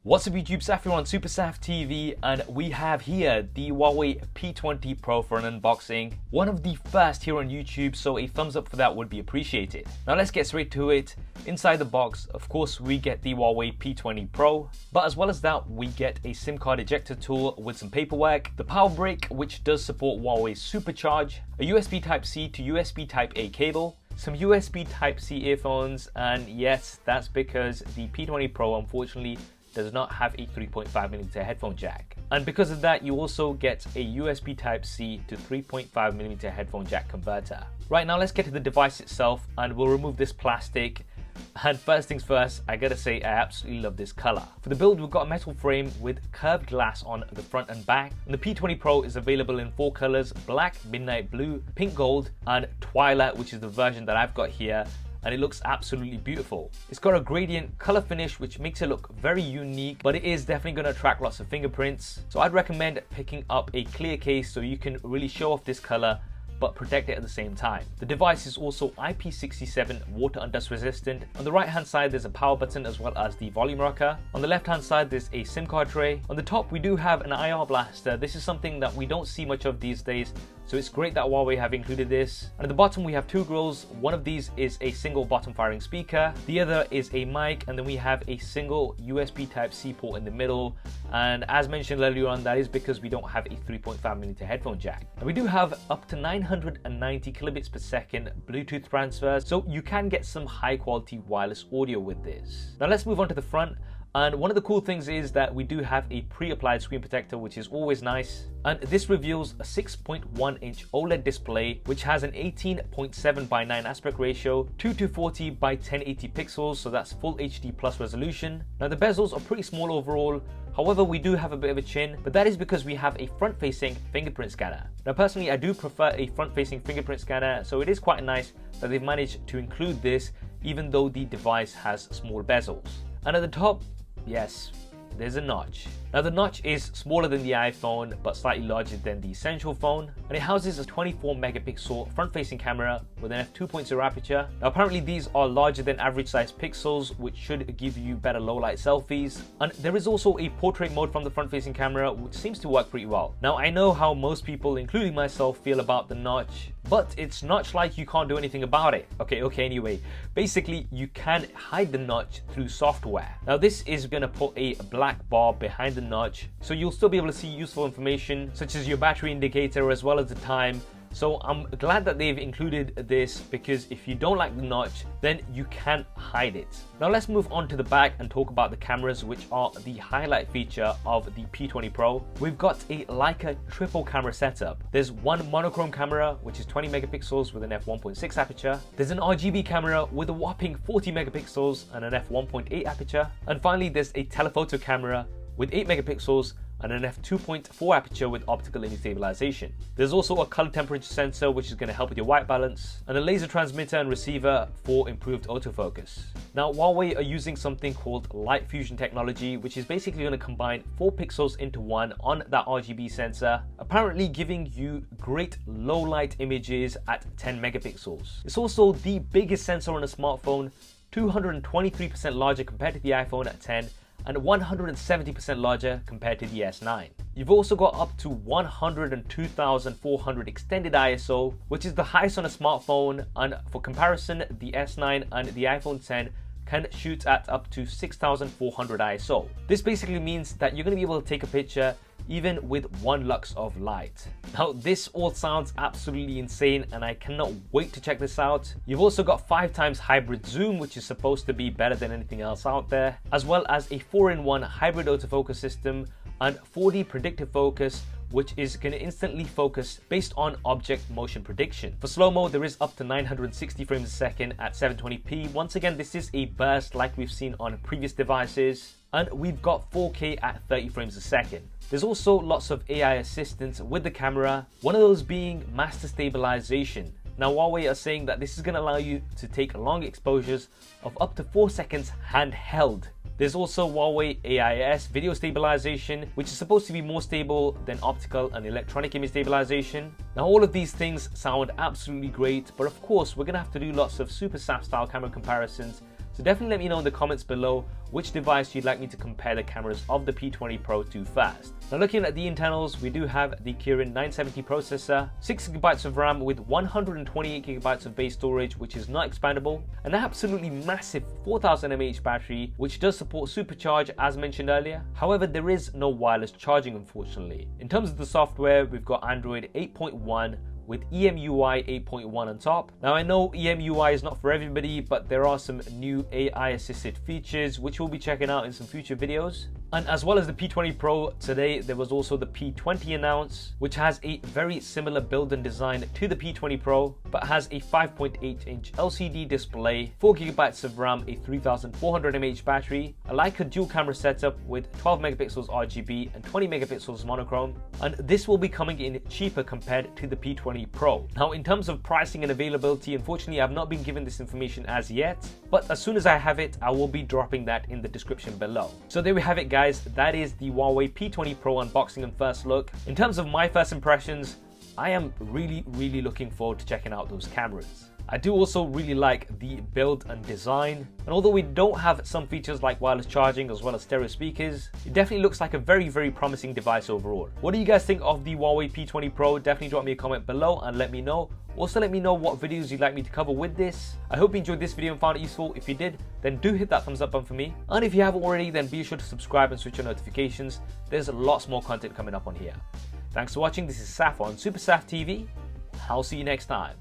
What's up YouTube, Saf here on SuperSaf TV, and we have here the Huawei P20 Pro for an unboxing. One of the first here on YouTube, so a thumbs up for that would be appreciated. Now let's get straight to it. Inside the box, of course, we get the Huawei P20 Pro, but as well as that, we get a SIM card ejector tool with some paperwork, the power brick, which does support Huawei's SuperCharge, a USB Type-C to USB Type-A cable, some USB Type-C earphones, and yes, that's because the P20 Pro unfortunately does not have a 3.5mm headphone jack. And because of that, you also get a USB Type-C to 3.5mm headphone jack converter. Right, now let's get to the device itself, and we'll remove this plastic. And first things first, I gotta say I absolutely love this color. For the build, we've got a metal frame with curved glass on the front and back. And the P20 Pro is available in 4 colors: black, midnight blue, pink gold, and twilight, which is the version that I've got here. And it looks absolutely beautiful. It's got a gradient color finish which makes it look very unique, but it is definitely going to attract lots of fingerprints. So I'd recommend picking up a clear case so you can really show off this color but protect it at the same time. The device is also IP67 water and dust resistant. On the right hand side there's a power button as well as the volume rocker. On the left hand side there's a SIM card tray. On the top we do have an IR blaster. This is something that we don't see much of these days, so it's great that Huawei have included this. And at the bottom we have 2 grills. One of these is a single bottom firing speaker, the other is a mic, and then we have a single USB Type-C port in the middle. And as mentioned earlier on, that is because we don't have a 3.5mm headphone jack. And we do have up to 990 kilobits per second Bluetooth transfers, so you can get some high quality wireless audio with this. Now let's move on to the front. And one of the cool things is that we do have a pre-applied screen protector, which is always nice. And this reveals a 6.1-inch OLED display, which has an 18.7:9 aspect ratio, 240 by 1080 pixels, so that's full HD plus resolution. Now the bezels are pretty small overall. However, we do have a bit of a chin, but that is because we have a front-facing fingerprint scanner. Now personally, I do prefer a front-facing fingerprint scanner, so it is quite nice that they've managed to include this, even though the device has small bezels. And at the top, yes, there's a notch. Now the notch is smaller than the iPhone but slightly larger than the Essential phone, and it houses a 24 megapixel front-facing camera with an f2.0 aperture. Now apparently these are larger than average size pixels, which should give you better low light selfies. And there is also a portrait mode from the front-facing camera, which seems to work pretty well. Now I know how most people, including myself, feel about the notch, but it's notch like you can't do anything about it. Okay, anyway, basically you can hide the notch through software. Now this is gonna put a black bar behind the notch, so you'll still be able to see useful information such as your battery indicator as well as the time. So I'm glad that they've included this, because if you don't like the notch, then you can hide it. Now let's move on to the back and talk about the cameras, which are the highlight feature of the P20 Pro. We've got a Leica Triple Camera setup. There's one monochrome camera, which is 20 megapixels with an f1.6 aperture. There's an RGB camera with a whopping 40 megapixels and an f1.8 aperture. And finally, there's a telephoto camera with 8 megapixels and an f2.4 aperture with optical image stabilization. There's also a color temperature sensor, which is going to help with your white balance, and a laser transmitter and receiver for improved autofocus. Now Huawei are using something called light fusion technology, which is basically going to combine 4 pixels into 1 on that RGB sensor, apparently giving you great low light images at 10 megapixels. It's also the biggest sensor on a smartphone, 223% larger compared to the iPhone at 10, and 170% larger compared to the S9. You've also got up to 102,400 extended ISO, which is the highest on a smartphone, and for comparison, the S9 and the iPhone 10 can shoot at up to 6,400 ISO. This basically means that you're going to be able to take a picture even with 1 lux of light. Now this all sounds absolutely insane, and I cannot wait to check this out. You've also got 5 times hybrid zoom, which is supposed to be better than anything else out there, as well as a 4-in-1 hybrid autofocus system and 4D predictive focus, which is going to instantly focus based on object motion prediction. For slow-mo, there is up to 960 frames a second at 720p. Once again, this is a burst like we've seen on previous devices. And we've got 4K at 30 frames a second. There's also lots of AI assistance with the camera, one of those being master stabilization. Now Huawei are saying that this is going to allow you to take long exposures of up to 4 seconds handheld. There's also Huawei AIS video stabilization, which is supposed to be more stable than optical and electronic image stabilization. Now all of these things sound absolutely great, but of course we're going to have to do lots of SuperSaf style camera comparisons So definitely let me know in the comments below which device you'd like me to compare the cameras of the P20 Pro to first. Now looking at the internals, we do have the Kirin 970 processor, 6GB of RAM with 128GB of base storage, which is not expandable, an absolutely massive 4000 mAh battery, which does support SuperCharge as mentioned earlier. However, there is no wireless charging unfortunately. In terms of the software, we've got Android 8.1 with EMUI 8.1 on top. Now I know EMUI is not for everybody, but there are some new AI assisted features which we'll be checking out in some future videos. And as well as the P20 Pro, today there was also the P20 announced, which has a very similar build and design to the P20 Pro, but has a 5.8-inch LCD display, 4GB of RAM, a 3400 mAh battery, a Leica dual camera setup with 12 megapixels RGB and 20 megapixels monochrome, and this will be coming in cheaper compared to the P20 Pro. Now in terms of pricing and availability, unfortunately I've not been given this information as yet, but as soon as I have it, I will be dropping that in the description below. So there we have it guys, that is the Huawei P20 Pro unboxing and first look. In terms of my first impressions, I am really looking forward to checking out those cameras. I do also really like the build and design, and although we don't have some features like wireless charging as well as stereo speakers, it definitely looks like a very promising device overall. What do you guys think of the Huawei P20 Pro? Definitely drop me a comment below and let me know. Also let me know what videos you'd like me to cover with this. I hope you enjoyed this video and found it useful. If you did, then do hit that thumbs up button for me. And if you haven't already, then be sure to subscribe and switch on notifications. There's lots more content coming up on here. Thanks for watching. This is Saf on SuperSaf TV. I'll see you next time.